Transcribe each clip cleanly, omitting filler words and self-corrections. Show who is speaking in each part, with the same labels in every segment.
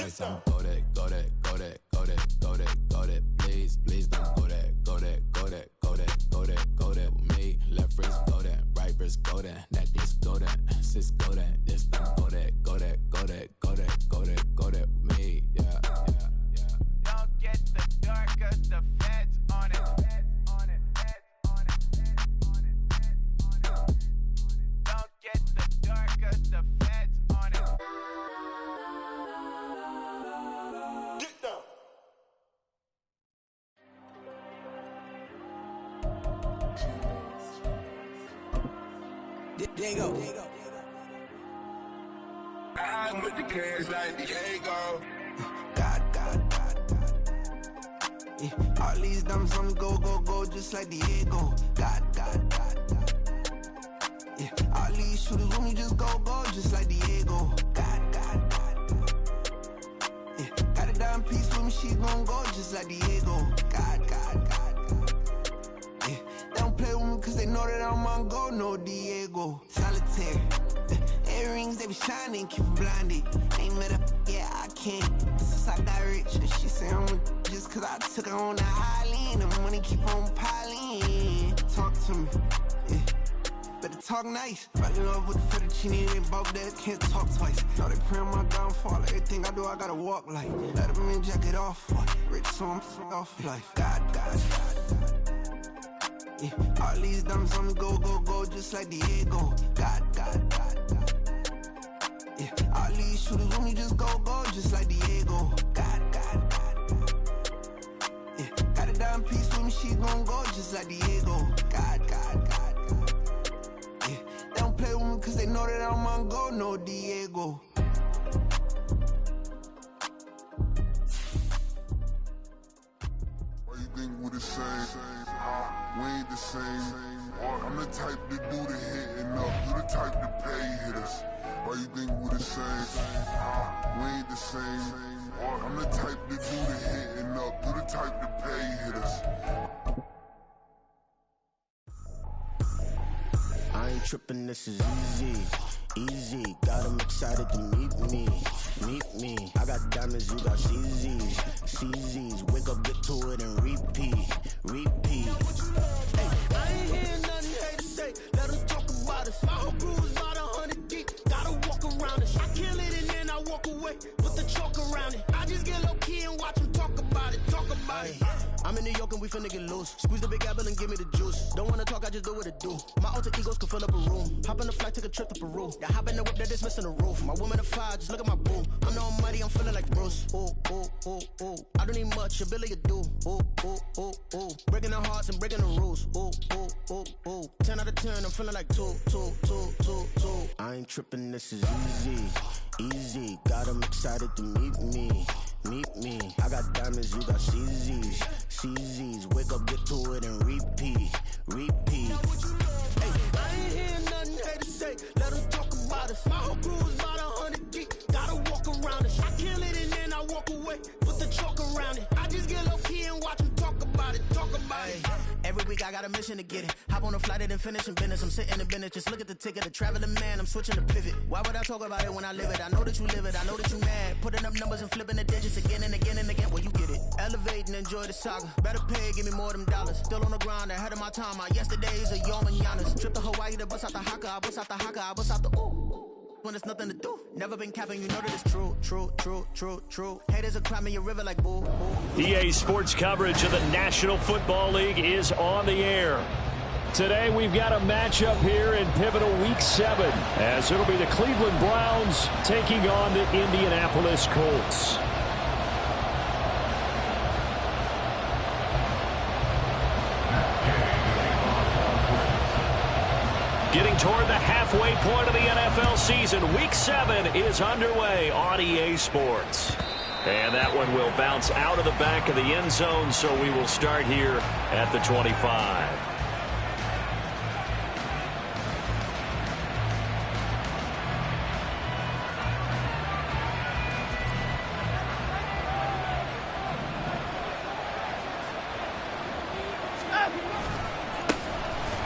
Speaker 1: twice. I'm go that, go that, go that, go that, go that, go that. Please, please don't go that, go that, go that, go that, go that, go that with me. Left wrist go that, right wrist go that, necklace go that, sis go that, this don't go that, go that, go that, go that, go that, go that with me. Yeah, yeah, yeah.
Speaker 2: Don't get the dark 'cause the feds on it. Don't get the dark 'cause the feds on it.
Speaker 3: Get down.
Speaker 1: Diego.
Speaker 3: I'm with the cash like Diego.
Speaker 1: God. Yeah. All these diamonds on me go, just like Diego. God. Yeah. All these shooters on me just go, just like Diego. God. Yeah. Got a diamond piece with me, she gon' go just like Diego. God. Yeah. They don't play with me cause they know that I'm on go, no Diego. Solitaire. Earrings, they be shining, keep them blinded. Ain't met up, yeah, I can't. Since I got rich, and she say I'm just cause I took her on the island. The money keep on piling. Talk to me, yeah. Better talk nice. Fall in love with the fettuccine, they both dead, can't talk twice. Know they pray on my downfall, everything I do, I gotta walk like. Let them in, jacket off, rich, so I'm off life. God. Yeah. All these diamonds on me go, just like Diego. God. Yeah, all these shooters on me just go, just like Diego. God. Yeah, got a diamond piece with me, she gon' go just like Diego. God. Yeah, they don't play with me cause they know that I'm on go, no Diego.
Speaker 3: Why you think we the same? We ain't the same. I'm the type to do the hitting up, you the type to pay hitters. Why you think we the same? We ain't the same. I'm the type to do the hitting up, you the type to pay hitters.
Speaker 4: I ain't tripping, this is easy. Got them excited to meet me. I got diamonds, you got CZs. Wake up, get to it and repeat. Hey, I ain't hearing nothing hate to say. Let them talk about us. My whole crew is about 100 deep. Gotta walk around it. I kill it and then I walk away with the chalk around it. I just get low key and watch them talk about it. I'm in New York and we finna get loose. Squeeze the big apple and give me the juice. Don't wanna talk, I just do what it do. My alter egos can fill up a room. Hop on the flight, take a trip to Peru. Yeah, hop in the whip that is missing the roof. My woman a fire, just look at my boo. I'm no mighty, I'm feeling like Bruce. Ooh. I don't need much, ability to do. Ooh. Breaking the hearts and breaking the rules. Ooh. 10 out of 10, I'm feeling like two. I ain't tripping, this is easy. Got them excited to meet me. I got diamonds, you got CZs. Wake up, get to it and repeat. Hey, I ain't hearing nothing hate to say. Let them talk about us. My whole crew is about 100 deep. Gotta walk around it. I kill it and then I walk away with the chalk around it. I just get low key and watch them talk about it. Every week I got a mission to get it. Hop on a flight and then finish in business. I'm sitting in business, just look at the ticket. A traveling man, I'm switching to pivot. Why would I talk about it when I live it? I know that you live it, I know that you mad. Putting up numbers and flipping the digits again and again. Well, you get it. Elevate and enjoy the saga. Better pay, give me more of them dollars. Still on the grind, ahead of my time. My yesterdays are yo mananas. Trip to Hawaii to bust out the haka. I bust out the ooh. When there's nothing to do. Never been capping, you know that it's true. Haters are climbing a river like boo.
Speaker 5: EA Sports coverage of the National Football League is on the air. Today we've got a matchup here in pivotal Week 7, as it'll be the Cleveland Browns taking on the Indianapolis Colts. Getting toward the halfway point of the NFL season, Week 7 is underway on EA Sports. And that one will bounce out of the back of the end zone, so we will start here at the 25.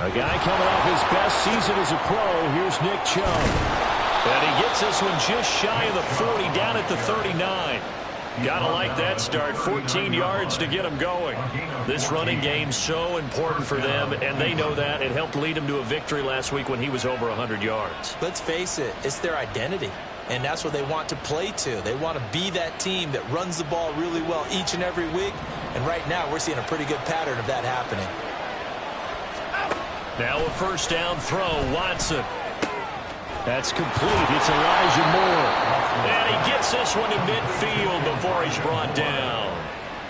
Speaker 5: A guy coming off his best season as a pro. Here's Nick Chubb. And he gets this one just shy of the 40, down at the 39. Gotta like that start. 14 yards to get them going. This running game's so important for them, and they know that. It helped lead them to a victory last week when he was over 100 yards.
Speaker 6: Let's face it, it's their identity, and that's what they want to play to. They want to be that team that runs the ball really well each and every week, and right now we're seeing a pretty good pattern of that happening.
Speaker 5: Now a first down throw, Watson. That's complete. It's Elijah Moore. And he gets this one to midfield before he's brought down.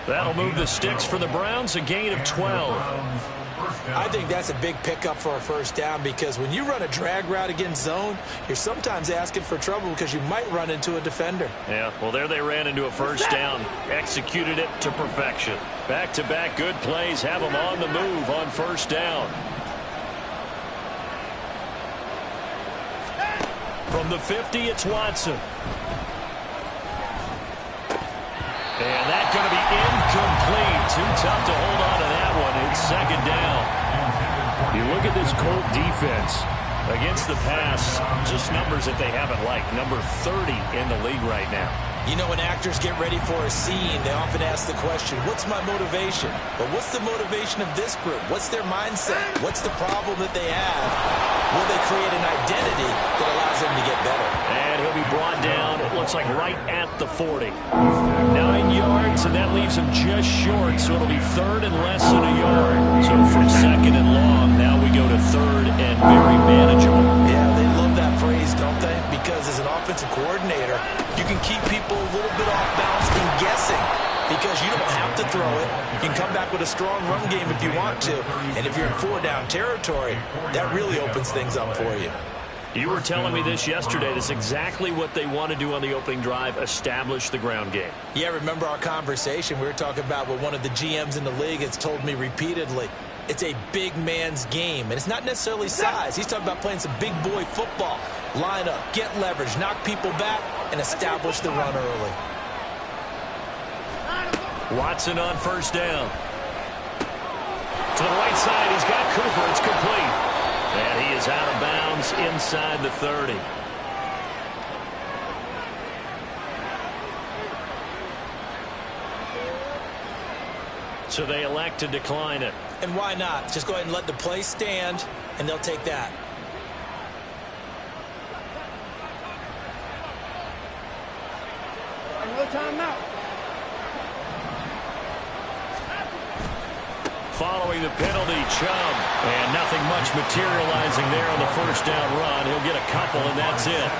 Speaker 5: That'll move the sticks for the Browns, a gain of 12.
Speaker 6: I think that's a big pickup for a first down because when you run a drag route against zone, you're sometimes asking for trouble because you might run into a defender.
Speaker 5: Yeah, well, there they ran into a first down. Executed it to perfection. Back-to-back good plays have them on the move on first down. From the 50, it's Watson. And that's going to be incomplete. Too tough to hold on to that one. It's second down. You look at this Colt defense against the pass, just numbers that they haven't liked. Number 30 in the league right now.
Speaker 6: You know, when actors get ready for a scene, they often ask the question, what's my motivation? But what's the motivation of this group? What's their mindset? What's the problem that they have? Will they create an identity that allows them to get better?
Speaker 5: And he'll be brought down, it looks like right at the 40. 9 yards, and that leaves him just short, so it'll be third and less than a yard. So from second and long, now we go to third and very manageable.
Speaker 6: Yeah, they love that phrase, don't they? Because as an offensive coordinator, you can keep people a little bit off balance and guessing because you don't have to throw it. You can come back with a strong run game if you want to. And if you're in four-down territory, that really opens things up for you.
Speaker 5: You were telling me this yesterday. That's exactly what they want to do on the opening drive, establish the ground game.
Speaker 6: Yeah, remember our conversation? We were talking about what one of the GMs in the league has told me repeatedly. It's a big man's game, and it's not necessarily size. He's talking about playing some big boy football. Line up, get leverage, knock people back, and establish the run early.
Speaker 5: Watson on first down. To the right side, he's got Cooper. It's complete. And he is out of bounds inside the 30. So they elect to decline it.
Speaker 6: And why not? Just go ahead and let the play stand, and they'll take that.
Speaker 2: No timeout.
Speaker 5: Following the penalty, Chubb. And nothing much materializing there on the first down run. He'll get a couple, and that's it.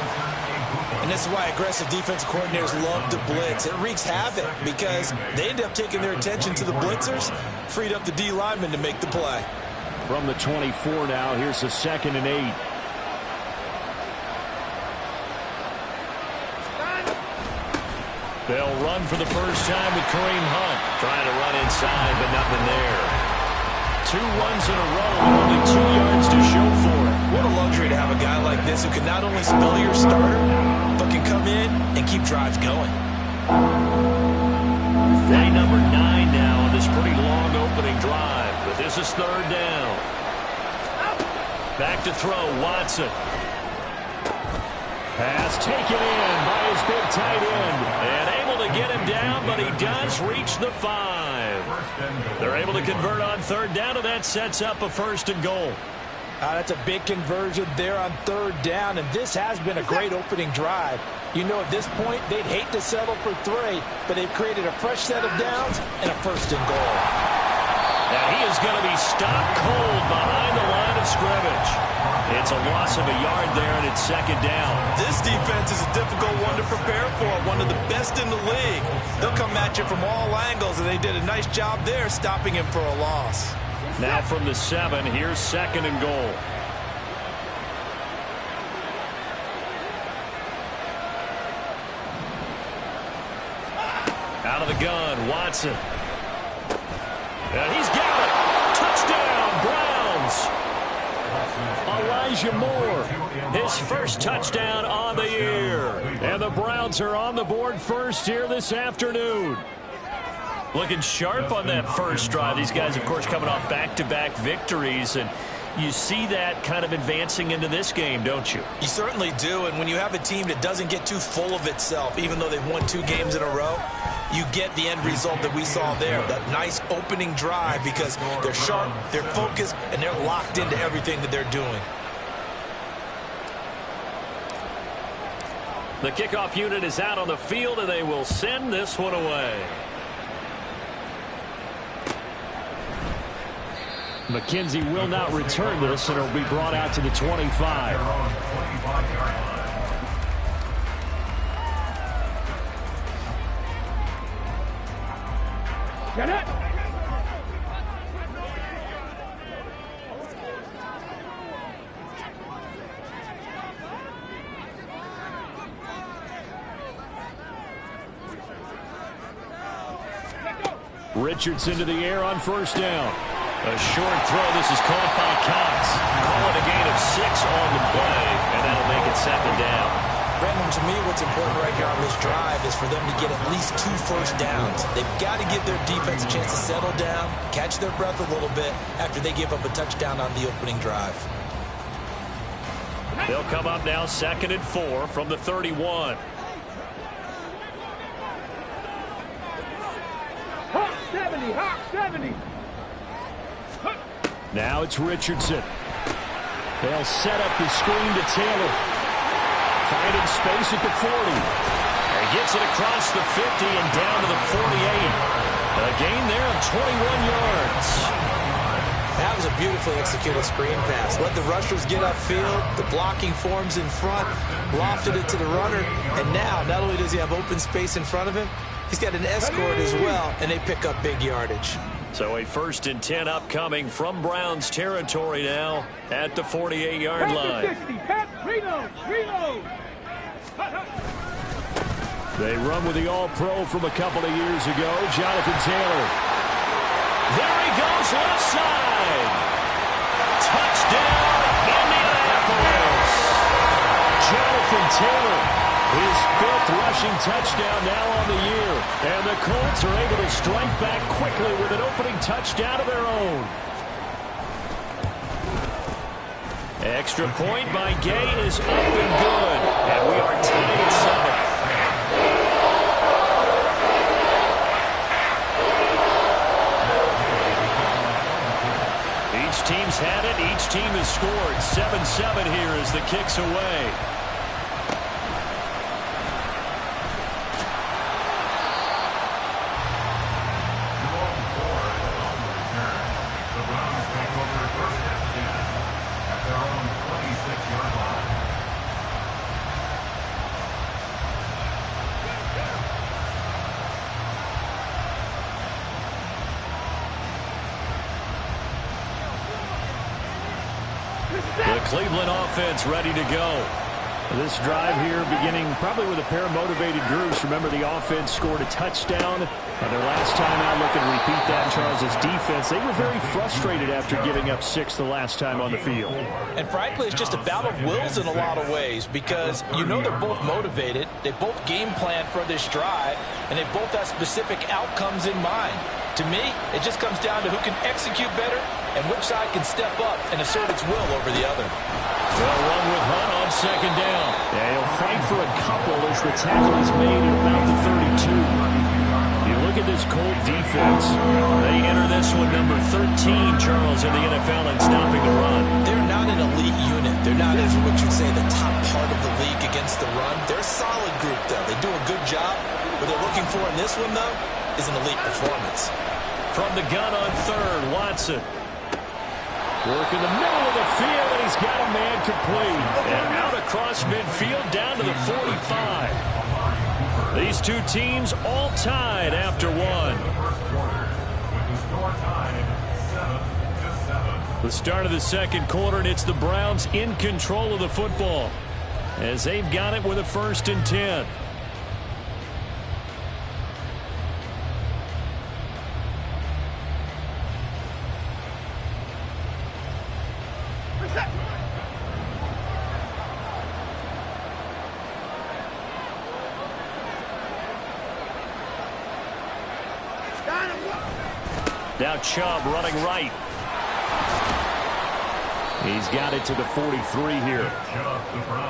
Speaker 6: And this is why aggressive defensive coordinators love to blitz. It wreaks havoc because they end up taking their attention to the blitzers, freed up the D lineman to make the play.
Speaker 5: From the 24 now, here's the 2nd and 8. They'll run for the first time with Kareem Hunt. Trying to run inside, but nothing there. 2 runs in a row with only 2 yards to show for it.
Speaker 6: What a luxury to have a guy like this who can not only spell your starter, but can come in and keep drives going.
Speaker 5: Play number 9 now on this pretty long opening drive. But this is third down. Back to throw, Watson. Pass taken in by his big tight end. And able to get him down, but he does reach the 5. They're able to convert on third down, and that sets up a 1st and goal.
Speaker 6: That's a big conversion there on third down, and this has been a great opening drive. You know, at this point, they'd hate to settle for 3, but they've created a fresh set of downs and a 1st and goal.
Speaker 5: Now he is going to be stopped cold behind the line of scrimmage. It's a loss of a yard there, and it's 2nd down.
Speaker 6: This defense is a difficult one to prepare for, one of the best in the league. They'll come at you from all angles, and they did a nice job there stopping him for a loss.
Speaker 5: Now from the 7, here's 2nd and goal. Out of the gun, Watson. And he's got it. Touchdown, Browns. Elijah Moore, his first touchdown on the year. And the Browns are on the board first here this afternoon. Looking sharp on that first drive. These guys, of course, coming off back-to-back victories. And you see that kind of advancing into this game, don't you?
Speaker 6: You certainly do, and when you have a team that doesn't get too full of itself, even though they've won 2 games in a row, you get the end result that we saw there, that nice opening drive, because they're sharp, they're focused, and they're locked into everything that they're doing.
Speaker 5: The kickoff unit is out on the field, and they will send this one away. McKenzie will not return this, and it'll be brought out to the 25.
Speaker 7: Get it!
Speaker 5: Richardson to the air on first down. A short throw. This is caught by Cox. Call it a gain of 6 on the play, and that'll make it 2nd down.
Speaker 6: Brandon, to me, what's important right here on this drive is for them to get at least 2 first downs. They've got to give their defense a chance to settle down, catch their breath a little bit after they give up a touchdown on the opening drive.
Speaker 5: They'll come up now 2nd and 4 from the 31.
Speaker 7: Hawk 70, Hawk 70.
Speaker 5: Now it's Richardson. They'll set up the screen to Taylor. Finding space at the 40. And gets it across the 50 and down to the 48. A gain there of 21 yards.
Speaker 6: That was a beautifully executed screen pass. Let the rushers get upfield. The blocking forms in front. Lofted it to the runner. And now, not only does he have open space in front of him, he's got an escort as well, and they pick up big yardage.
Speaker 5: So a 1st and 10 upcoming from Browns territory now at the 48-yard line.
Speaker 7: Reload.
Speaker 5: They run with the All-Pro from a couple of years ago, Jonathan Taylor. There he goes, left side. Touchdown, Indianapolis. Jonathan Taylor, his 5th rushing touchdown now on the year. And the Colts are able to strike back quickly with an opening touchdown of their own. Extra point by Gay is up and good. And we are tied at 7. Each team's had it. Each team has scored. 7-7 here as the kick's away. The Cleveland offense ready to go. This drive here beginning probably with a pair of motivated groups. Remember, the offense scored a touchdown their last time out. Look and repeat that. Charles's defense, they were very frustrated after giving up 6 the last time on the field.
Speaker 6: And frankly, it's just a battle of wills in a lot of ways, because you know they're both motivated. They both game plan for this drive, and they both have specific outcomes in mind. To me, it just comes down to who can execute better and which side can step up and assert its will over the other.
Speaker 5: They'll run with Hunt on 2nd down. Yeah, he'll fight for a couple as the tackle is made at about the 32. You look at this Colt defense. They enter this one number 13, Charles, in the NFL in stopping the run.
Speaker 6: They're not an elite unit. They're not, as what you'd say, the top part of the league against the run. They're a solid group, though. They do a good job. What they're looking for in this one, though, is an elite performance.
Speaker 5: From the gun on 3rd, Watson. Work in the middle of the field, and he's got a man complete. And out across midfield, down to the 45. These two teams all tied after 1. The start of the 2nd quarter, and it's the Browns in control of the football as they've got it with a 1st and 10. Now Chubb running right. He's got it to the 43 here.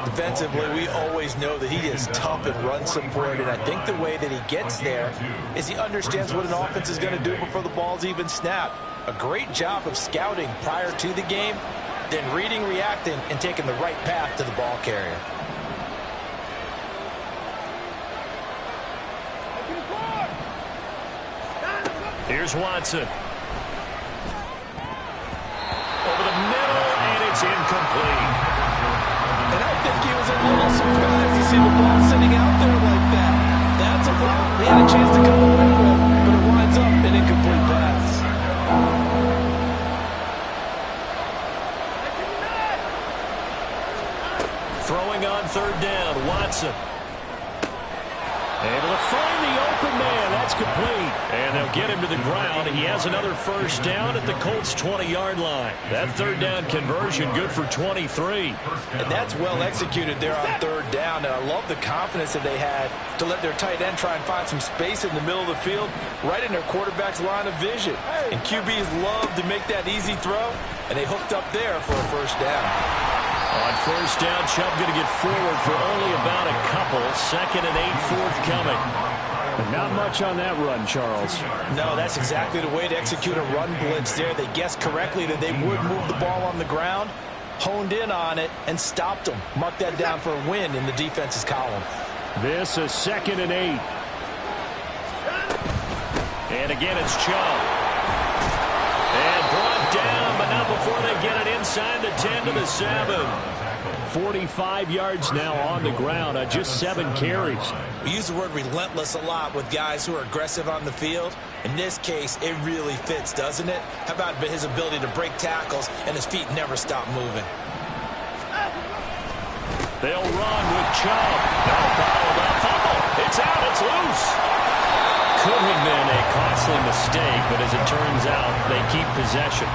Speaker 6: Defensively, we always know that he is tough in run support, and I think the way that he gets there is he understands what an offense is going to do before the ball's even snapped. A great job of scouting prior to the game, then reading, reacting, and taking the right path to the ball carrier.
Speaker 5: Here's Watson. Over the middle, and it's incomplete.
Speaker 6: And I think he was a little surprised to see the ball sitting out there like that. That's a ball he had a chance to come away with, but it winds up an incomplete pass.
Speaker 5: Throwing on third down, Watson. Able to find the open man. That's complete. And they'll get him to the ground. He has another first down at the Colts' 20-yard line. That third down conversion good for 23.
Speaker 6: And that's well executed there on third down. And I love the confidence that they had to let their tight end try and find some space in the middle of the field, right in their quarterback's line of vision. And QBs love to make that easy throw, and they hooked up there for a first down.
Speaker 5: On first down, Chubb going to get forward for only about a couple. 2nd and 8 forthcoming. But not much on that run, Charles.
Speaker 6: No, that's exactly the way to execute a run blitz there. They guessed correctly that they would move the ball on the ground, honed in on it, and stopped them. Mark that down for a win in the defense's column.
Speaker 5: This is 2nd and 8. And again, it's Chubb. And brought down, but not before they get it inside the 10 to the 7. 45 yards now on the ground on just 7 carries.
Speaker 6: We use the word relentless a lot with guys who are aggressive on the field. In this case, it really fits, doesn't it? How about his ability to break tackles and his feet never stop moving?
Speaker 5: They'll run with Chubb. They'll bottle up. Fumble. It's out. It's loose. Could have been a costly mistake, but as it turns out, they keep possession.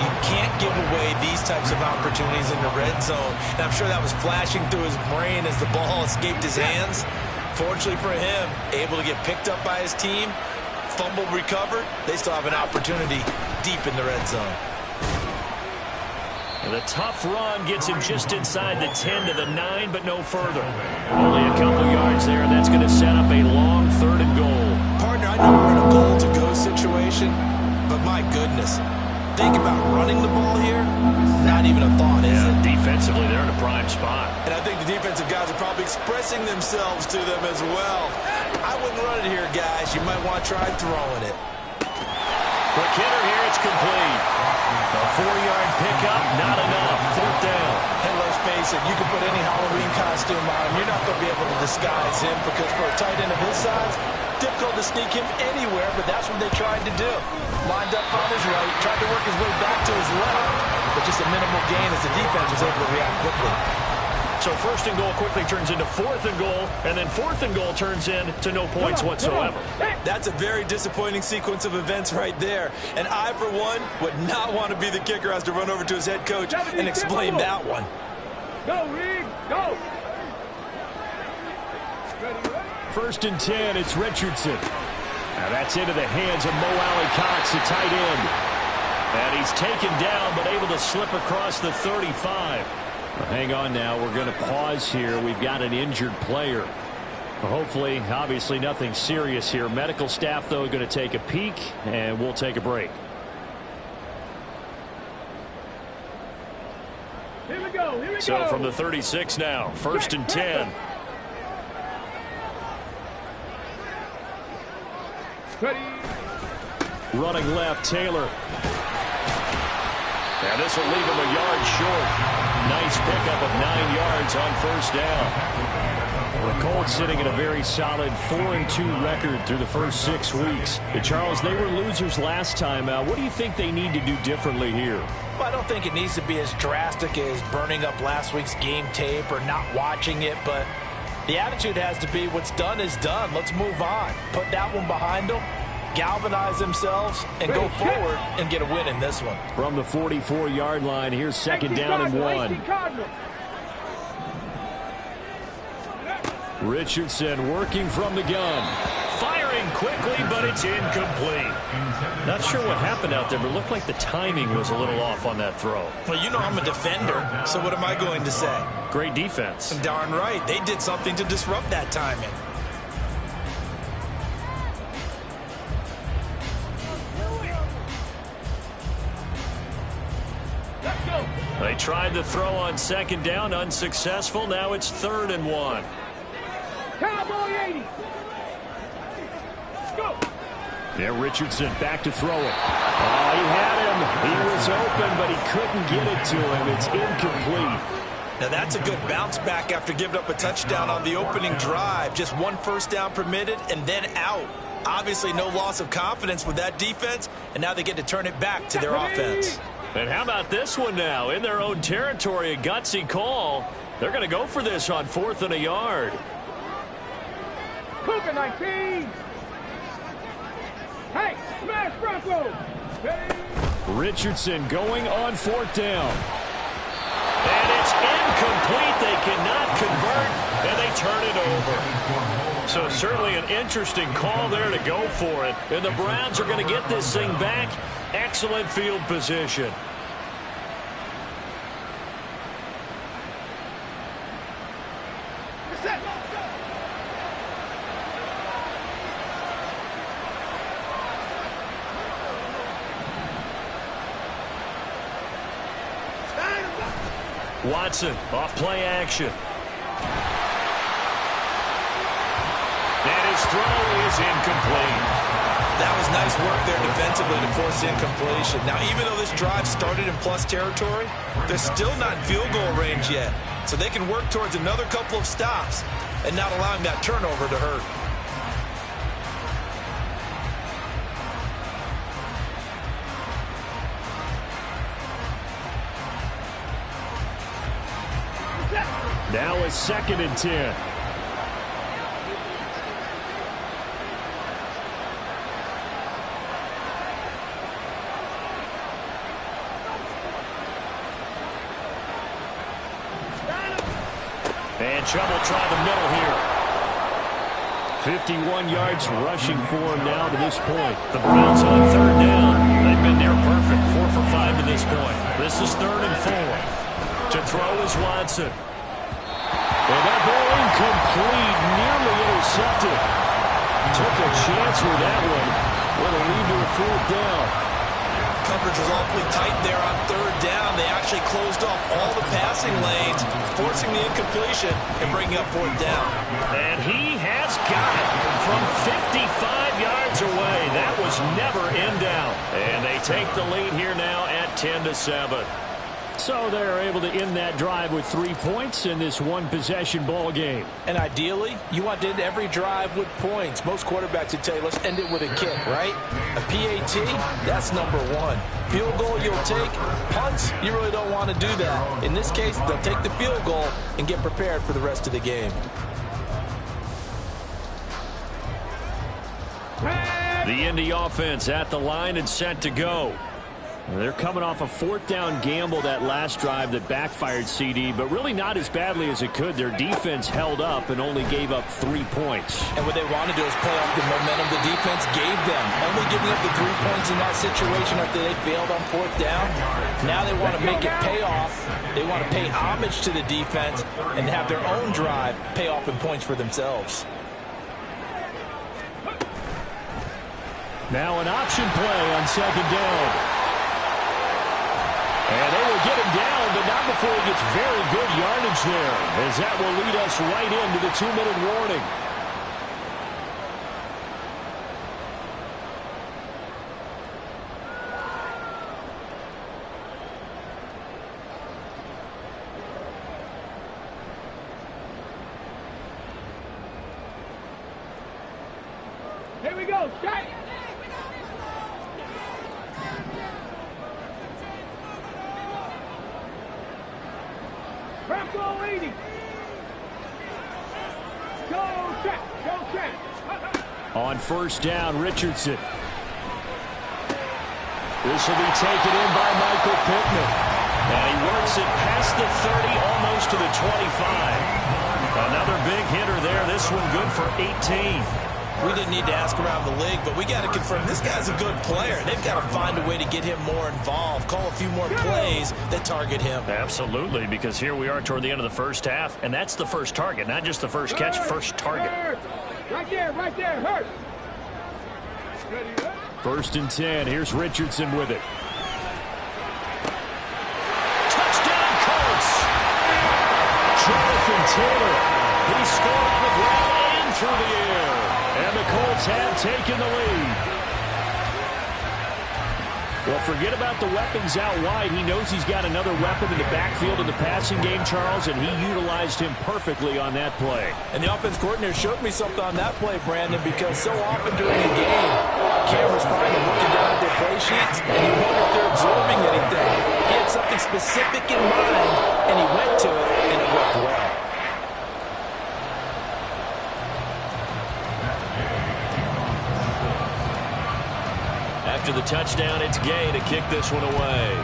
Speaker 6: You can't give away these types of opportunities in the red zone. And I'm sure that was flashing through his brain as the ball escaped his hands. Fortunately for him, able to get picked up by his team, fumble recovered. They still have an opportunity deep in the red zone.
Speaker 5: And the tough run gets him just inside the 10 to the 9, but no further. Only a couple yards there, and that's going to set up a long 3rd and goal.
Speaker 6: Partner, I know we're in a goal-to-go situation, but my goodness, think about running the ball here. Not even a thought, is it?
Speaker 5: Defensively, they're in a prime spot.
Speaker 6: And I think the defensive guys are probably expressing themselves to them as well. I wouldn't run it here, guys. You might want to try throwing it.
Speaker 5: Quick hitter here, it's complete. A 4-yard pickup, not enough. 4th down.
Speaker 6: And let's face it, you can put any Halloween costume on him. You're not going to be able to disguise him because for a tight end of his size, difficult to sneak him anywhere, but that's what they tried to do. Lined up on his right, tried to work his way back to his left, but just a minimal gain as the defense was able to react quickly.
Speaker 5: So 1st and goal quickly turns into 4th and goal, and then 4th and goal turns into no points whatsoever.
Speaker 6: That's a very disappointing sequence of events right there. And I, for one, would not want to be the kicker who has to run over to his head coach and explain that one.
Speaker 7: Go, Reed, go.
Speaker 5: 1st and 10, it's Richardson. Now that's into the hands of Mo Alley-Cox, the tight end. And he's taken down, but able to slip across the 35. Well, hang on now. We're going to pause here. We've got an injured player. Hopefully, obviously, nothing serious here. Medical staff, though, going to take a peek, and we'll take a break.
Speaker 7: Here we go, here we go.
Speaker 5: So from the 36 now, 1st and 10.
Speaker 7: Ready.
Speaker 5: Running left, Taylor. And this will leave him a yard short. Nice pickup of 9 yards on 1st down. The Colts sitting at a very solid 4-2 record through the first 6 weeks. Charles, they were losers last time out. What do you think they need to do differently here?
Speaker 6: Well, I don't think it needs to be as drastic as burning up last week's game tape or not watching it, but the attitude has to be what's done is done. Let's move on. Put that one behind them, galvanize themselves, and go forward and get a win in this one.
Speaker 5: From the 44-yard line, here's 2nd down and 1. Richardson working from the gun. firing quickly, but it's incomplete. Not sure what happened out there, but it looked like the timing was a little off on that throw.
Speaker 6: Well, you know I'm a defender, so what am I going to say?
Speaker 5: Great defense.
Speaker 6: Darn right. They did something to disrupt that timing.
Speaker 5: They tried the throw on second down, unsuccessful. Now it's 3rd and 1.
Speaker 7: Cowboy 80. Go.
Speaker 5: Yeah, Richardson back to throw it. Oh, he had him. He was open, but he couldn't get it to him. It's incomplete.
Speaker 6: Now that's a good bounce back after giving up a touchdown on the opening drive. Just 1 first down permitted and then out. Obviously no loss of confidence with that defense, and now they get to turn it back to their offense.
Speaker 5: And how about this one now? In their own territory, a gutsy call. They're going to go for this on 4th and a yard.
Speaker 7: Cougar 19. Hey, smash Bronco. Hey.
Speaker 5: Richardson going on 4th down. And it's incomplete. They cannot convert, and they turn it over. So certainly an interesting call there to go for it. And the Browns are going to get this thing back. Excellent field position. Watson off play action. And his throw is incomplete.
Speaker 6: That was nice work there defensively to force incompletion. Now, even though this drive started in plus territory, they're still not in field goal range yet. So they can work towards another couple of stops and not allowing that turnover to hurt.
Speaker 5: Now a 2nd and 10. And trouble try the middle here. 51 yards rushing for him now to this point. The Browns on 3rd down. They've been near perfect. 4 for 5 to this point. This is 3rd and 4. To throw is Watson. And that ball incomplete, nearly intercepted. Took a chance with that one. What a lead to a 4th down.
Speaker 6: Coverage was awfully tight there on 3rd down. They actually closed off all the passing lanes, forcing the incompletion and bringing up 4th down.
Speaker 5: And he has got it from 55 yards away. That was never in doubt. And they take the lead here now at 10-7. So they're able to end that drive with 3 points in this one-possession ball game.
Speaker 6: And ideally, you want to end every drive with points. Most quarterbacks would tell you, let's end it with a kick, right? A PAT, that's number 1. Field goal you'll take. Punts, you really don't want to do that. In this case, they'll take the field goal and get prepared for the rest of the game.
Speaker 5: The Indy offense at the line and set to go. They're coming off a 4th down gamble that last drive that backfired CD, but really not as badly as it could. Their defense held up and only gave up 3 points.
Speaker 6: And what they want to do is play off the momentum the defense gave them. Only giving up the 3 points in that situation after they failed on 4th down. Now they want to make it pay off. They want to pay homage to the defense and have their own drive pay off in points for themselves.
Speaker 5: Now an option play on 2nd down. And they will get him down, but not before he gets very good yardage there, as that will lead us right into the 2-minute warning.
Speaker 7: Here we go, strike. Bronco 80. Go check, go check.
Speaker 5: On 1st down, Richardson. This will be taken in by Michael Pittman. And he works it past the 30, almost to the 25. Another big hitter there. This one good for 18.
Speaker 6: We didn't need to ask around the league, but we got to confirm this guy's a good player. They've got to find a way to get him more involved, call a few more plays that target him.
Speaker 5: Absolutely, because here we are toward the end of the first half, and that's the first target, not just the first catch, first target.
Speaker 7: Right there, hurt.
Speaker 5: First and 10. Here's Richardson with it. Touchdown, Colts! Jonathan Taylor. He scored on the ground and through the air. And the Colts have taken the lead. Well, forget about the weapons out wide. He knows he's got another weapon in the backfield of the passing game, Charles, and he utilized him perfectly on that play.
Speaker 6: And the offense coordinator showed me something on that play, Brandon, because so often during a game, cameras find them looking down at their play sheets, and you wonder if they're absorbing anything. He had something specific in mind, and he went to it, and it worked well.
Speaker 5: After the touchdown, it's Gay to kick this one away.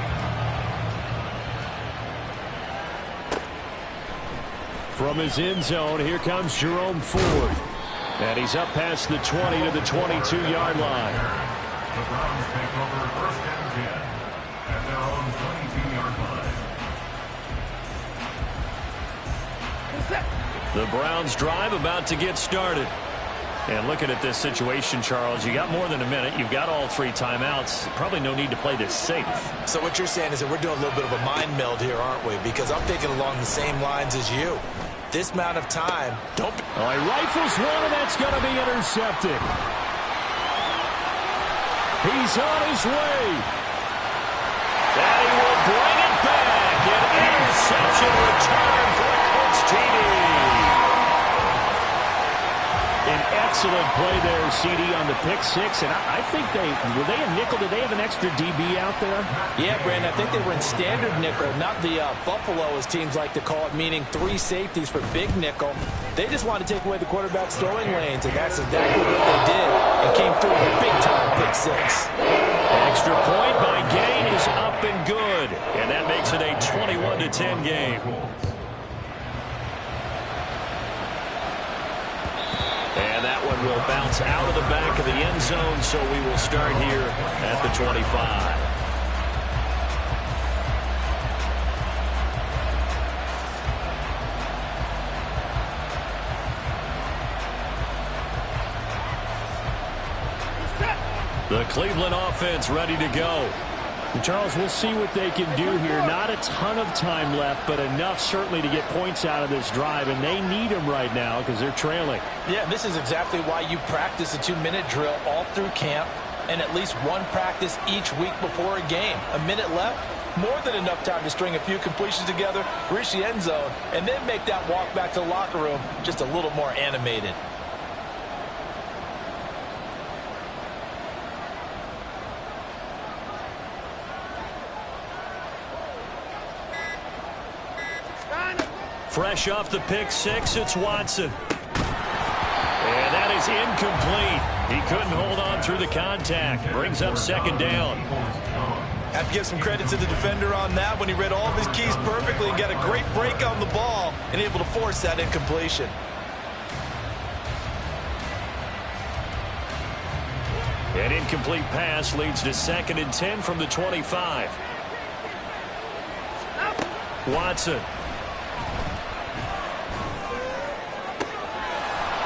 Speaker 5: From his end zone, here comes Jerome Ford. And he's up past the 20 to the 22-yard line.
Speaker 8: The Browns take over first and 10 at their own 22-yard line.
Speaker 5: The Browns drive about to get started. And looking at this situation, Charles, you got more than a minute. You've got all 3 timeouts. Probably no need to play this safe.
Speaker 6: So what you're saying is that we're doing a little bit of a mind meld here, aren't we? Because I'm thinking along the same lines as you. This amount of time, don't be...
Speaker 5: Oh, he rifles one, and that's going to be intercepted. He's on his way. And he will bring it back. An interception return for the Colts TD. An excellent play there, CD, on the pick 6. And I think were they a nickel? Did they have an extra DB out there?
Speaker 6: Yeah, Brandon, I think they were in standard nickel, not the Buffalo, as teams like to call it, meaning 3 safeties for big nickel. They just wanted to take away the quarterback's throwing lanes, and that's exactly what they did, and came through with a big-time pick 6.
Speaker 5: Extra point by Gain is up and good, and that makes it a 21-10 game. And that one will bounce out of the back of the end zone, so we will start here at the 25. The Cleveland offense ready to go. And Charles, we'll see what they can do here. Not a ton of time left, but enough certainly to get points out of this drive, and they need them right now because they're trailing.
Speaker 6: Yeah, this is exactly why you practice a 2-minute drill all through camp and at least one practice each week before a game. A minute left, more than enough time to string a few completions together, reach the end zone, and then make that walk back to the locker room just a little more animated.
Speaker 5: Fresh off the pick 6, it's Watson. And that is incomplete. He couldn't hold on through the contact. Brings up second down.
Speaker 6: Have to give some credit to the defender on that when he read all of his keys perfectly and got a great break on the ball and able to force that incompletion.
Speaker 5: An incomplete pass leads to 2nd and 10 from the 25. Watson.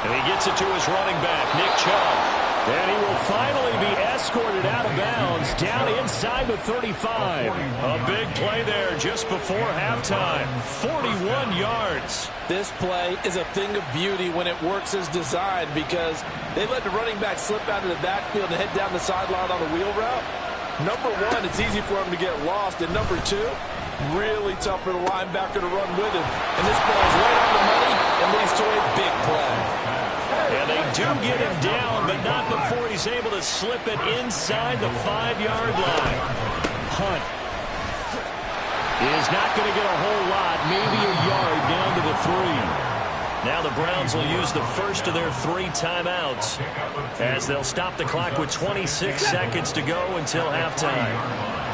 Speaker 5: And he gets it to his running back, Nick Chubb. And he will finally be escorted out of bounds down inside the 35. A big play there just before halftime. 41 yards.
Speaker 6: This play is a thing of beauty when it works as designed because they let the running back slip out of the backfield and head down the sideline on the wheel route. Number one, it's easy for him to get lost. And number two, really tough for the linebacker to run with him. And this ball is right on the money and leads to a big play.
Speaker 5: And they do get him down, but not before he's able to slip it inside the 5-yard line. Hunt is not going to get a whole lot, maybe a yard down to the 3. Now the Browns will use the first of their 3 timeouts as they'll stop the clock with 26 seconds to go until halftime.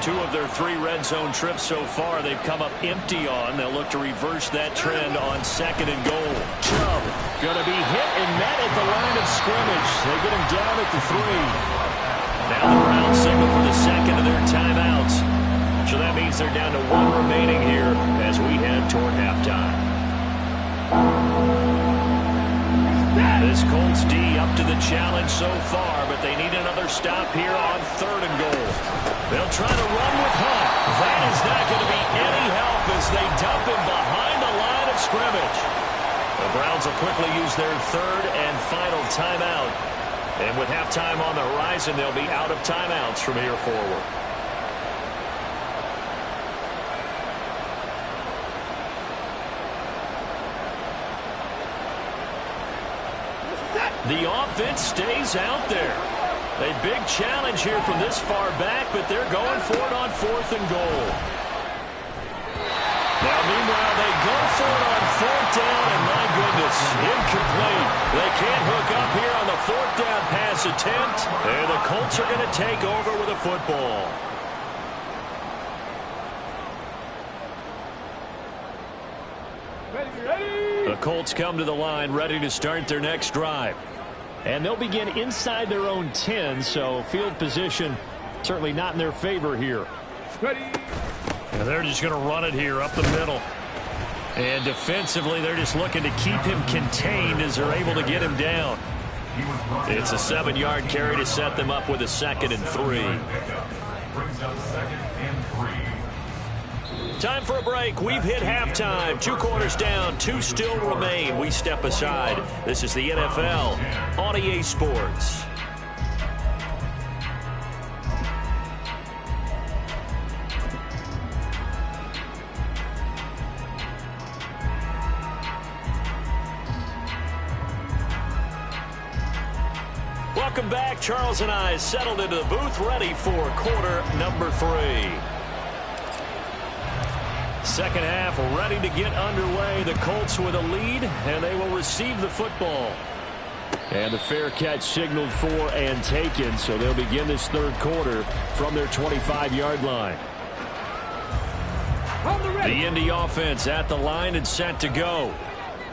Speaker 5: 2 of their 3 red zone trips so far, they've come up empty on. They'll look to reverse that trend on 2nd and goal. Chubb going to be hit and met at the line of scrimmage. They get him down at the 3. Now the Browns signal for the second of their timeouts. So that means they're down to 1 remaining here as we head toward halftime. This Colts D up to the challenge so far, but they need another stop here on 3rd and goal. They'll try to run with Hunt. That is not going to be any help as they dump him behind the line of scrimmage. The Browns will quickly use their 3rd and final timeout. And with halftime on the horizon, they'll be out of timeouts from here forward. The offense stays out there. A big challenge here from this far back, but they're going for it on 4th and goal. Now, meanwhile, they go for it on 4th down, and my goodness, incomplete. They can't hook up here on the 4th down pass attempt, and the Colts are going to take over with a football. The Colts come to the line ready to start their next drive. And they'll begin inside their own 10, so field position certainly not in their favor here. And they're just going to run it here up the middle. And defensively, they're just looking to keep him contained as they're able to get him down. It's a 7-yard carry to set them up with a 2nd and 3.
Speaker 8: Brings up 2nd and 3.
Speaker 5: Time for a break. We've hit halftime. 2 quarters down, 2 still remain. We step aside. This is the NFL on EA Sports. Welcome back. Charles and I settled into the booth, ready for quarter number 3. Second half ready to get underway. The Colts with a lead, and they will receive the football. And the fair catch signaled for and taken, so they'll begin this 3rd quarter from their 25-yard line. The Indy offense at the line and set to go.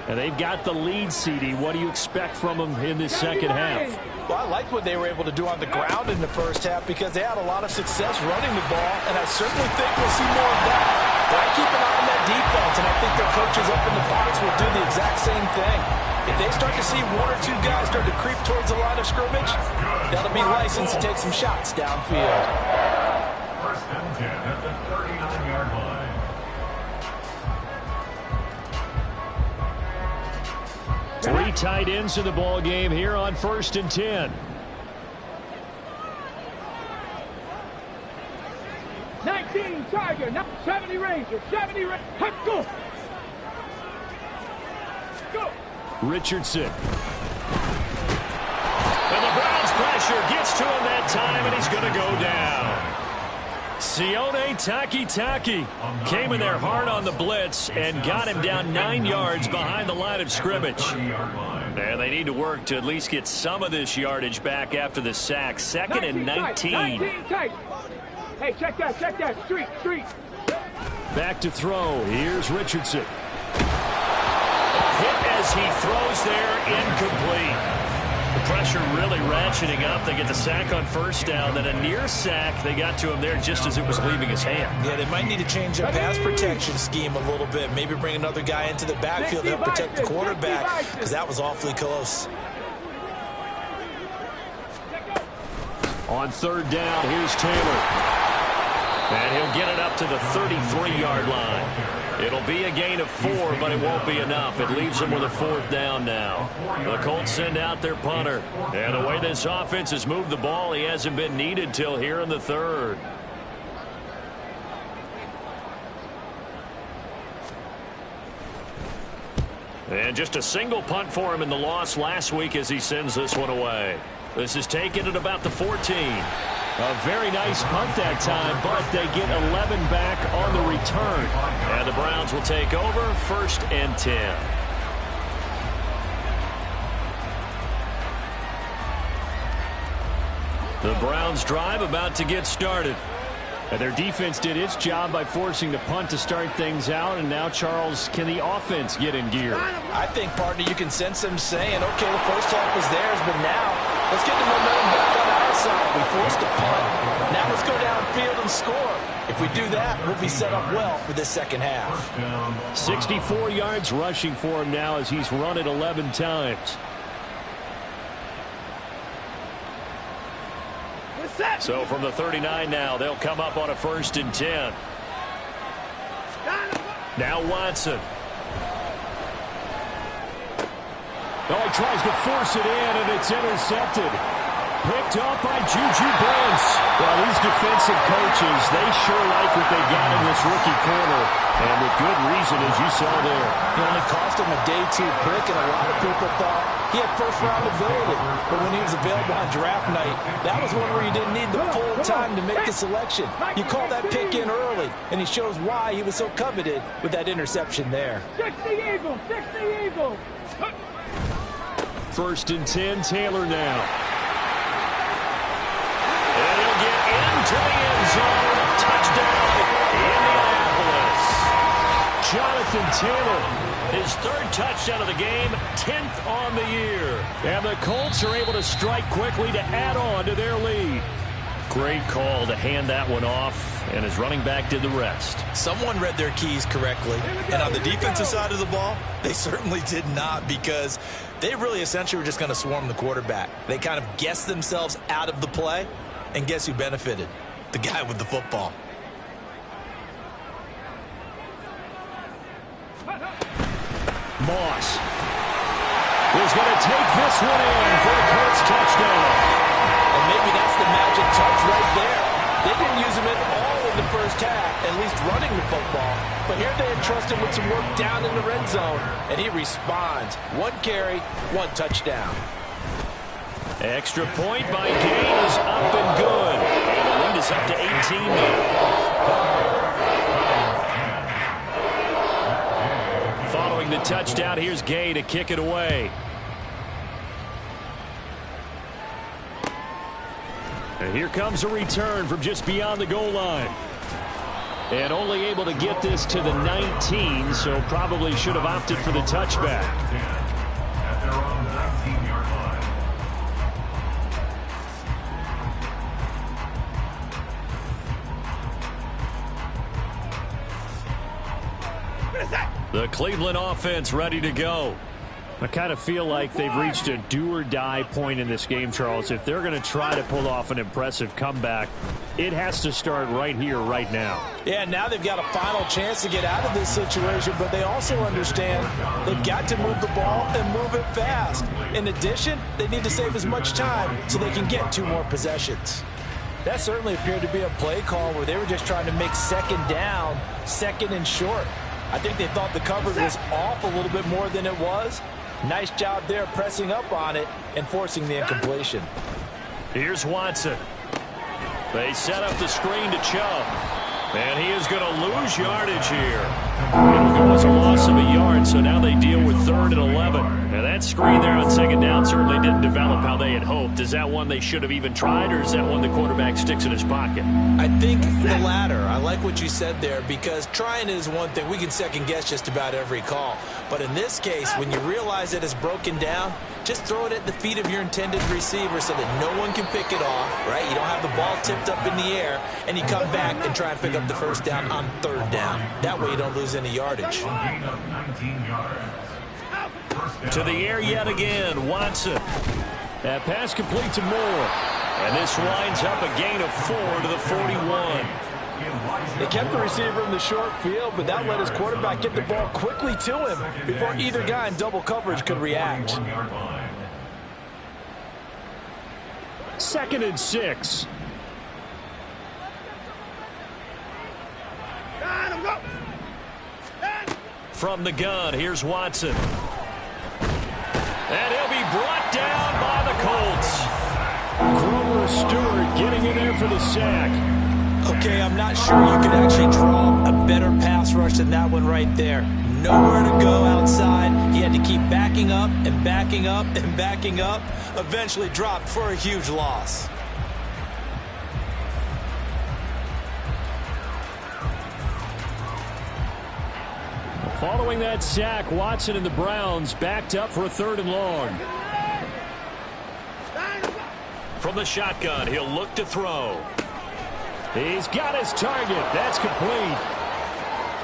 Speaker 5: And they've got the lead, CD. What do you expect from them in this second half?
Speaker 6: Well, I like what they were able to do on the ground in the first half because they had a lot of success running the ball, and I certainly think we'll see more of that. But I keep an eye on that defense, and I think their coaches up in the box will do the exact same thing. If they start to see 1 or 2 guys start to creep towards the line of scrimmage, that'll be licensed to take some shots downfield.
Speaker 8: 1st and 10 at the 39-yard line.
Speaker 5: Three tight ends in the ball game here on 1st and 10.
Speaker 7: 19 Tiger, 70 Ranger, 70 Ranger. Go! Go!
Speaker 5: Richardson. And the Browns pressure gets to him that time, and he's going to go down. Sione Takitaki came in there hard on the blitz and got him down 9 yards behind the line of scrimmage. And they need to work to at least get some of this yardage back after the sack. 2nd and 19.
Speaker 7: 19 tight. Hey, check that, street.
Speaker 5: Back to throw. Here's Richardson. Hit as he throws there, incomplete. The pressure really ratcheting up. They get the sack on 1st down, then a near sack. They got to him there just as it was leaving his hand.
Speaker 6: Yeah, they might need to change their pass protection scheme a little bit. Maybe bring another guy into the backfield to help protect the quarterback because that was awfully close.
Speaker 5: On 3rd down, here's Taylor. And he'll get it up to the 33-yard line. It'll be a gain of 4, but it won't be enough. It leaves them with a 4th down now. The Colts send out their punter. And the way this offense has moved the ball, he hasn't been needed till here in the 3rd. And just a single punt for him in the loss last week as he sends this one away. This is taken at about the 14. A very nice punt that time, but they get 11 back on the return. And the Browns will take over 1st and 10. The Browns drive about to get started. Their defense did its job by forcing the punt to start things out, and now, Charles, can the offense get in gear?
Speaker 6: I think, partner, you can sense them saying, okay, the first half was theirs, but now let's get the momentum back on our side. We forced a punt. Now let's go downfield and score. If we do that, we'll be set up well for this second half.
Speaker 5: 64 yards rushing for him now as he's run it 11 times. So from the 39 now, they'll come up on a 1st and 10. Now Watson. Oh, he tries to force it in, and it's intercepted. Picked up by Juju Brents. Well, these defensive coaches, they sure like what they got in this rookie corner. And with good reason, as you saw there.
Speaker 6: He only cost him a day 2 pick, and a lot of people thought he had first-round ability. But when he was available on draft night, that was one where you didn't need the full time to make the selection. You call that pick in early, and he shows why he was so coveted with that interception there.
Speaker 7: 60 Eagles, 60 Eagles.
Speaker 5: 1st and 10, Taylor now. And he'll get into the end zone. Touchdown, Indianapolis. Jonathan Taylor, his 3rd touchdown of the game, 10th on the year. And the Colts are able to strike quickly to add on to their lead. Great call to hand that one off, and his running back did the rest.
Speaker 6: Someone read their keys correctly, and on the defensive side of the ball, they certainly did not, because they really essentially were just going to swarm the quarterback. They kind of guessed themselves out of the play, and guess who benefited? The guy with the football.
Speaker 5: Moss is going to take this one in for a Colts touchdown.
Speaker 6: And maybe that's the magic touch right there. They didn't use him at all in the first half, at least running the football. But here they entrust him with some work down in the red zone, and he responds. 1 carry, 1 touchdown.
Speaker 5: Extra point by Gain is up and good. And the lead is up to 18 now. Following the touchdown, here's Gay to kick it away. And here comes a return from just beyond the goal line. And only able to get this to the 19, so probably should have opted for the touchback.
Speaker 8: At their own 19-yard line.
Speaker 5: The Cleveland offense ready to go. I kind of feel like they've reached a do-or-die point in this game, Charles. If they're going to try to pull off an impressive comeback, it has to start right here, right now.
Speaker 6: Yeah, now they've got a final chance to get out of this situation, but they also understand they've got to move the ball and move it fast. In addition, they need to save as much time so they can get 2 more possessions. That certainly appeared to be a play call where they were just trying to make 2nd down, 2nd and short. I think they thought the coverage was off a little bit more than it was. Nice job there pressing up on it and forcing the incompletion.
Speaker 5: Here's Watson. They set up the screen to Chubb. And he is going to lose yardage here. It'll go as a loss of a yard, so now they deal with 3rd and 11. And that screen there on 2nd down certainly didn't develop how they had hoped. Is that one they should have even tried, or is that one the quarterback sticks in his pocket?
Speaker 6: I think the latter. I like what you said there, because trying is one thing. We can second-guess just about every call. But in this case, when you realize that it's broken down, just throw it at the feet of your intended receiver so that no one can pick it off, right? You don't have the ball tipped up in the air, and you come back and try and pick up the 1st down on 3rd down. That way you don't lose any yardage.
Speaker 5: To the air yet again, Watson. That pass complete to Moore. And this winds up a gain of 4 to the 41.
Speaker 6: They kept the receiver in the short field, but that let his quarterback get the ball quickly to him before either guy in double coverage could react.
Speaker 5: 2nd and 6. From the gun, here's Watson. And he'll be brought down by the Colts. Grover Stewart getting in there for the sack.
Speaker 6: Okay, I'm not sure you could actually draw a better pass rush than that one right there. Nowhere to go outside. He had to keep backing up and backing up and backing up. Eventually dropped for a huge loss.
Speaker 5: Following that sack, Watson and the Browns backed up for a 3rd and long. From the shotgun, he'll look to throw. He's got his target. That's complete.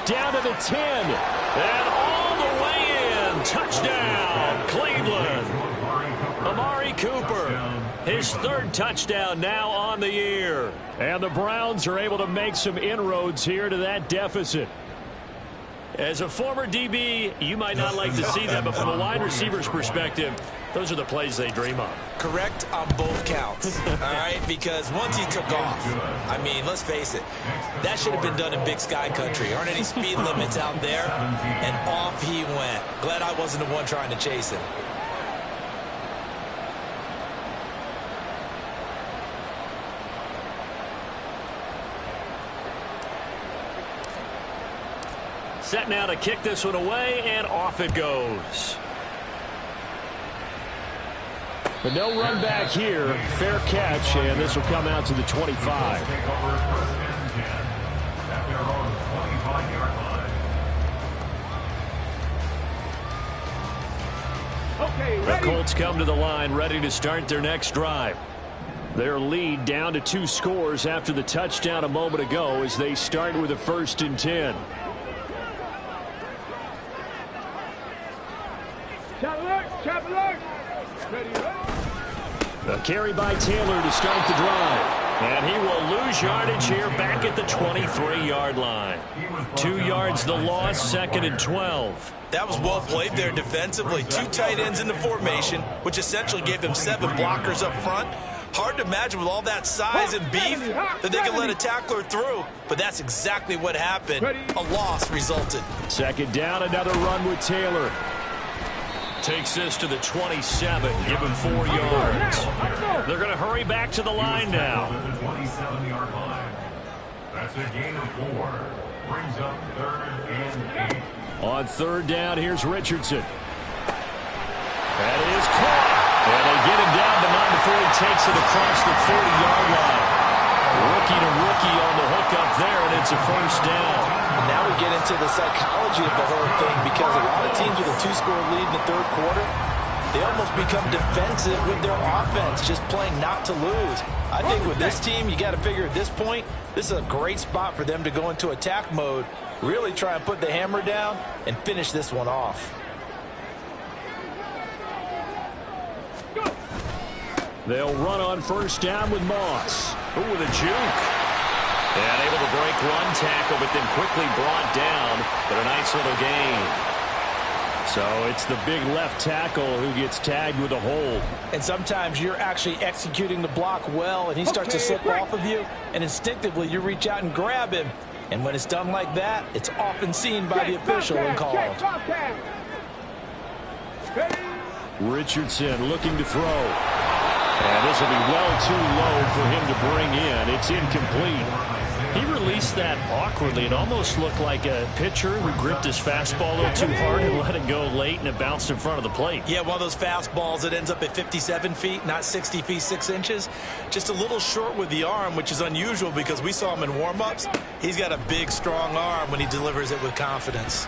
Speaker 5: Down to the 10. And all the way in. Touchdown, Cleveland. Amari Cooper, his 3rd touchdown now on the year. And the Browns are able to make some inroads here to that deficit. As a former DB, you might not like to see that, but from a wide receiver's perspective, those are the plays they dream of.
Speaker 6: Correct on both counts, all right? Because once he took off, I mean, let's face it, that should have been done in Big Sky Country. Aren't any speed limits out there? And off he went. Glad I wasn't the one trying to chase him.
Speaker 5: Set now to kick this one away, and off it goes. But no run back here. Fair catch, and this will come out to the 25. The Colts come to the line, ready to start their next drive. Their lead down to 2 scores after the touchdown a moment ago as they start with a 1st and 10. A carry by Taylor to start the drive. And he will lose yardage here back at the 23-yard line. 2 yards the loss, 2nd and 12.
Speaker 6: That was well played there defensively. 2 tight ends in the formation, which essentially gave them 7 blockers up front. Hard to imagine with all that size and beef that they can let a tackler through. But that's exactly what happened. A loss resulted.
Speaker 5: 2nd down, another run with Taylor. Takes this to the 27, give him 4 yards. They're going to hurry back to the line now.
Speaker 8: The 27-yard line. That's a gain of 4. Brings up 3rd and 8.
Speaker 5: On 3rd down, here's Richardson. That is caught. And they get him down, but not before he takes it across the 40-yard line. Rookie to rookie on the hook up there, and it's a 1st down.
Speaker 6: And now we get into the psychology of the whole thing, because a lot of teams with a 2-score lead in the 3rd quarter, they almost become defensive with their offense, just playing not to lose. I think with this team, you got to figure at this point, this is a great spot for them to go into attack mode, really try and put the hammer down and finish this one off.
Speaker 5: They'll run on 1st down with Moss. Ooh, with a juke. And able to break 1 tackle, but then quickly brought down. But a nice little gain. So it's the big left tackle who gets tagged with a hold.
Speaker 6: And sometimes you're actually executing the block well, and he starts to slip off of you, and instinctively you reach out and grab him. And when it's done like that, it's often seen by the official and called.
Speaker 5: Richardson looking to throw. And this will be well too low for him to bring in. It's incomplete. He released that awkwardly. It almost looked like a pitcher who gripped his fastball a little too hard and let it go late, and it bounced in front of the plate.
Speaker 6: Yeah, one of those fastballs that ends up at 57 feet, not 60 feet, 6 inches. Just a little short with the arm, which is unusual because we saw him in warm-ups. He's got a big, strong arm when he delivers it with confidence.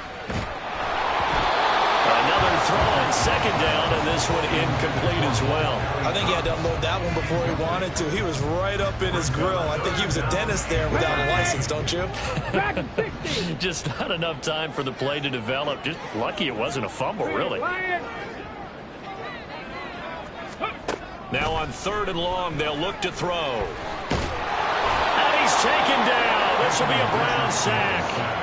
Speaker 5: Another throw on 2nd down, and this one incomplete as well.
Speaker 6: I think he had to unload that one before he wanted to. He was right up in his grill. I think he was a dentist there without a license, don't you?
Speaker 5: Just not enough time for the play to develop. Just lucky it wasn't a fumble, really. Now on 3rd and long, they'll look to throw. And he's taken down. This will be a Brown sack.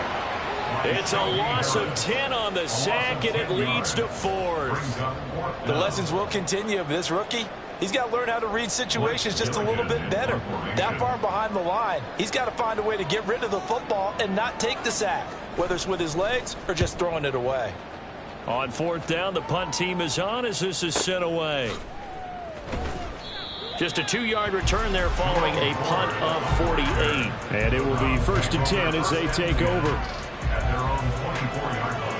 Speaker 5: It's a loss of 10 on the sack, and it leads to 4th.
Speaker 6: The lessons will continue of this rookie. He's got to learn how to read situations just a little bit better. That far behind the line, he's got to find a way to get rid of the football and not take the sack, whether it's with his legs or just throwing it away.
Speaker 5: On 4th down, the punt team is on as this is sent away. Just a 2-yard return there following a punt of 48. And it will be 1st and 10 as they take over.
Speaker 8: At their own 24-yard line.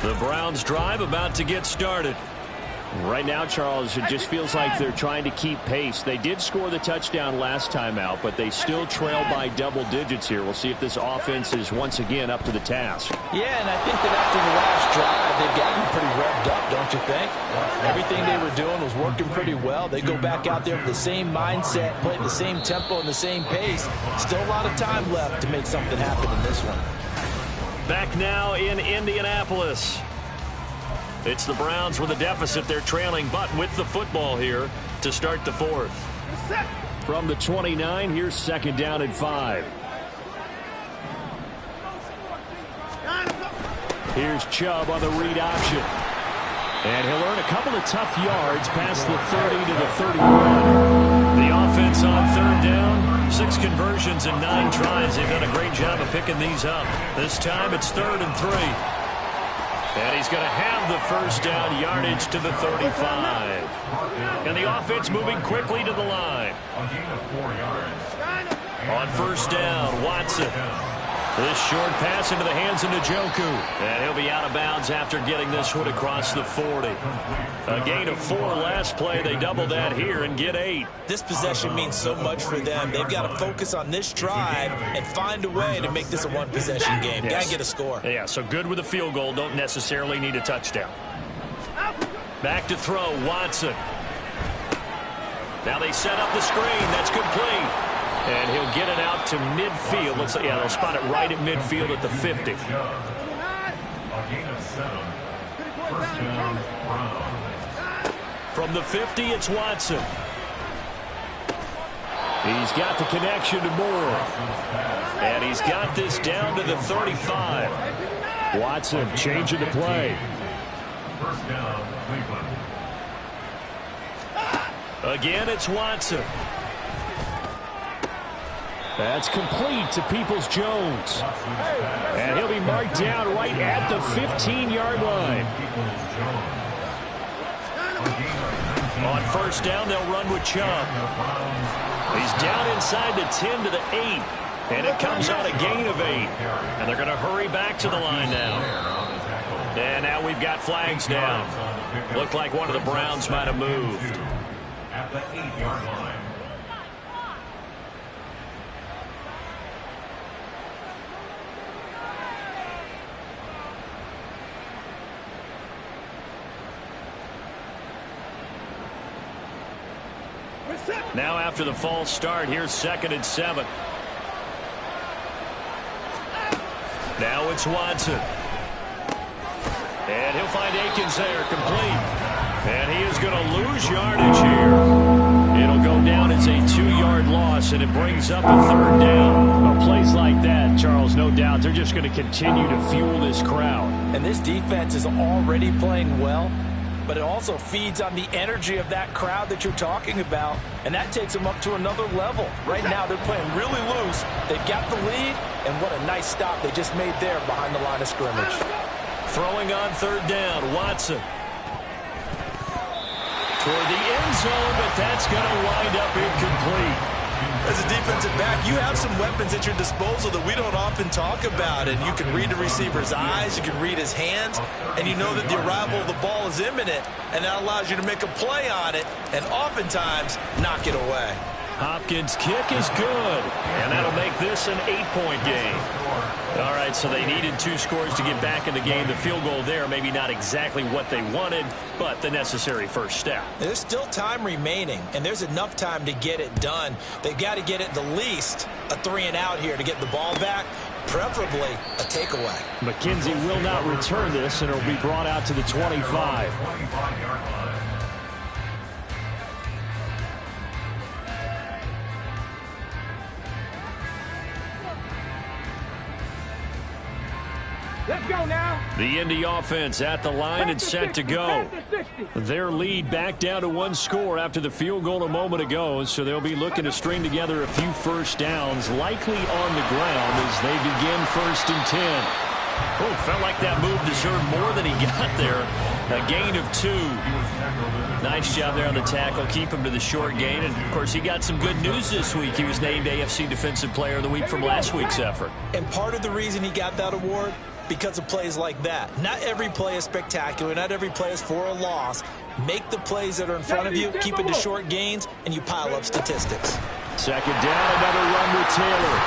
Speaker 5: The Browns drive about to get started. Right now, Charles, it just feels like they're trying to keep pace. They did score the touchdown last time out, but they still trail by double digits here. We'll see if this offense is once again up to the task.
Speaker 6: Yeah, and I think that after the last drive, they've gotten pretty revved up, don't you think? Everything they were doing was working pretty well. They go back out there with the same mindset, playing the same tempo and the same pace. Still a lot of time left to make something happen in this one.
Speaker 5: Back now in Indianapolis. It's the Browns with a deficit. They're trailing, but with the football here to start the fourth. From the 29, here's second down and 5. Here's Chubb on the read option. And he'll earn a couple of tough yards past the 30 to the 31. The offense on third down, 6 conversions and 9 tries. They've done a great job of picking these up. This time it's 3rd and 3. And he's going to have the first down, yardage to the 35. And the offense moving quickly to the line. On first down, Watson. This short pass into the hands of Njoku. And he'll be out of bounds after getting this one across the 40. A gain of 4 last play. They double that here and get 8.
Speaker 6: This possession means so much for them. They've got to focus on this drive and find a way to make this a one-possession game.
Speaker 5: Yes.
Speaker 6: Got to get a score.
Speaker 5: Yeah, so good with a field goal. Don't necessarily need a touchdown. Back to throw, Watson. Now they set up the screen. That's complete. And he'll get it out to midfield. Let's see, yeah, they'll spot it right at midfield at the 50.
Speaker 8: A gain of 7. First down, Browns.
Speaker 5: From the 50, it's Watson. He's got the connection to Moore. And he's got this down to the 35. Watson changing the play.
Speaker 8: First down, Cleveland.
Speaker 5: Again, it's Watson. That's complete to Peoples-Jones. And he'll be marked down right at the 15-yard line. On first down, they'll run with Chubb. He's down inside the 10 to the 8. And it comes out a gain of 8. And they're going to hurry back to the line now. And now we've got flags down. Looked like one of the Browns might have moved.
Speaker 8: At the 8-yard line.
Speaker 5: Now after the false start, here's 2nd and 7. Now it's Watson. And he'll find Akins there, complete. And he is going to lose yardage here. It'll go down as a 2-yard loss, and it brings up a 3rd down. Well, plays like that, Charles, no doubt, they're just going to continue to fuel this crowd.
Speaker 6: And this defense is already playing well, but it also feeds on the energy of that crowd that you're talking about, and that takes them up to another level. Right now, they're playing really loose. They've got the lead, and what a nice stop they just made there behind the line of scrimmage.
Speaker 5: Throwing on 3rd down, Watson. Toward the end zone, but that's going to wind up incomplete.
Speaker 6: As a defensive back, you have some weapons at your disposal that we don't often talk about, and you can read the receiver's eyes, you can read his hands, and you know that the arrival of the ball is imminent, and that allows you to make a play on it and oftentimes knock it away.
Speaker 5: Hopkins' kick is good, and that'll make this an 8-point game. All right, so they needed 2 scores to get back in the game. The field goal there, maybe not exactly what they wanted, but the necessary first step.
Speaker 6: There's still time remaining, and there's enough time to get it done. They've got to get at the least a 3-and-out here to get the ball back, preferably a takeaway.
Speaker 5: McKenzie will not return this, and it'll be brought out to the 25.
Speaker 7: Let's go now.
Speaker 5: The Indy offense at the line and set to go. Their lead back down to 1 score after the field goal a moment ago, so they'll be looking to string together a few first downs, likely on the ground as they begin 1st and 10. Oh, felt like that move deserved more than he got there. A gain of 2. Nice job there on the tackle. Keep him to the short gain. And, of course, he got some good news this week. He was named AFC Defensive Player of the Week from last week's effort.
Speaker 6: And part of the reason he got that award, because of plays like that. Not every play is spectacular. Not every play is for a loss. Make the plays that are in front of you, keep it to short gains, and you pile up statistics.
Speaker 5: Second down, another run with Taylor.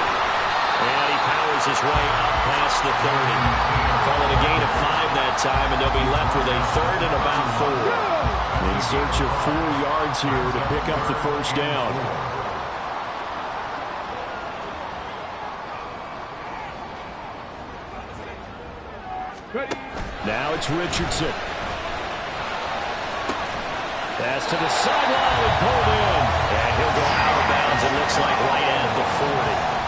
Speaker 5: And he powers his way up past the 30. Call it a gain of 5 that time, and they'll be left with a third and about 4. In search of 4 yards here to pick up the first down. Now it's Richardson. Pass to the sideline and pulled in. And he'll go out of bounds, it looks like right at the 40.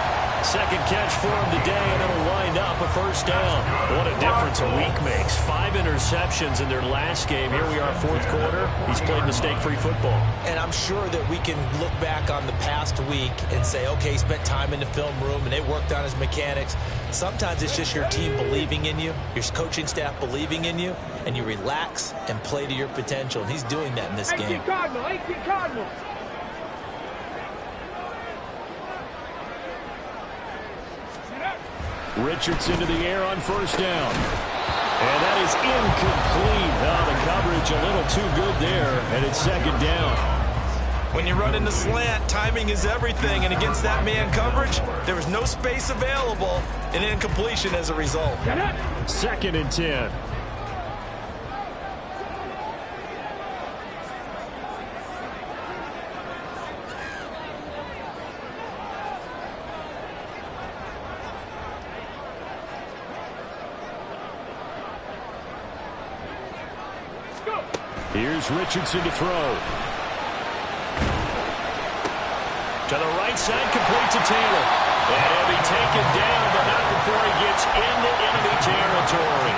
Speaker 5: Second catch for him today, and it'll wind up a first down. What a difference a week makes. 5 interceptions in their last game. Here we are, fourth quarter. He's played mistake-free football.
Speaker 6: And I'm sure that we can look back on the past week and say, okay, he spent time in the film room, and they worked on his mechanics. Sometimes it's just your team believing in you, your coaching staff believing in you, and you relax and play to your potential. And he's doing that in this game.
Speaker 7: 18 Cardinal.
Speaker 5: Richardson to the air on first down. And that is incomplete. Oh, the coverage a little too good there, and it's second down.
Speaker 6: When you run in the slant, timing is everything, and against that man coverage, there was no space available, and incompletion as a result.
Speaker 5: Second and 10. Here's Richardson to throw. To the right side, complete to Taylor. And he'll be taken down, but not before he gets into enemy territory.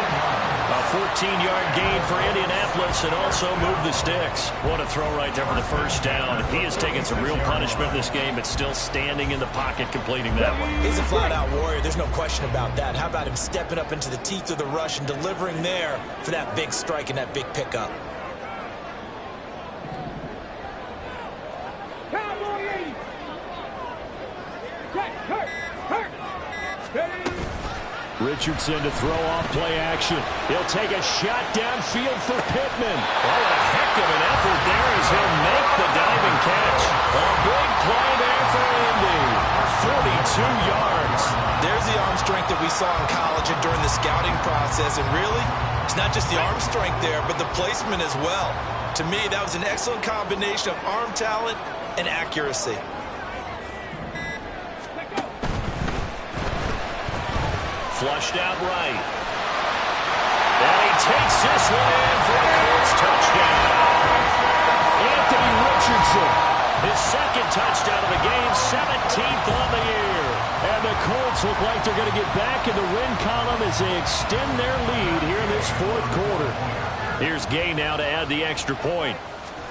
Speaker 5: A 14-yard gain for Indianapolis and also move the sticks. What a throw right there for the first down. He has taken some real punishment in this game, but still standing in the pocket, completing that one.
Speaker 6: He's a flat-out warrior. There's no question about that. How about him stepping up into the teeth of the rush and delivering there for that big strike and that big pickup?
Speaker 5: Richardson to throw off play action. He'll take a shot downfield for Pittman. Oh, a heck of an effort there as he'll make the diving catch. A big play there for Indy. 42 yards.
Speaker 6: There's the arm strength that we saw in college and during the scouting process. And really, it's not just the arm strength there, but the placement as well. To me, that was an excellent combination of arm talent and accuracy.
Speaker 5: Flushed out right. And he takes this one in for a Colts touchdown. Anthony Richardson, his second touchdown of the game, 17th on the year. And the Colts look like they're going to get back in the win column as they extend their lead here in this fourth quarter. Here's Gay now to add the extra point.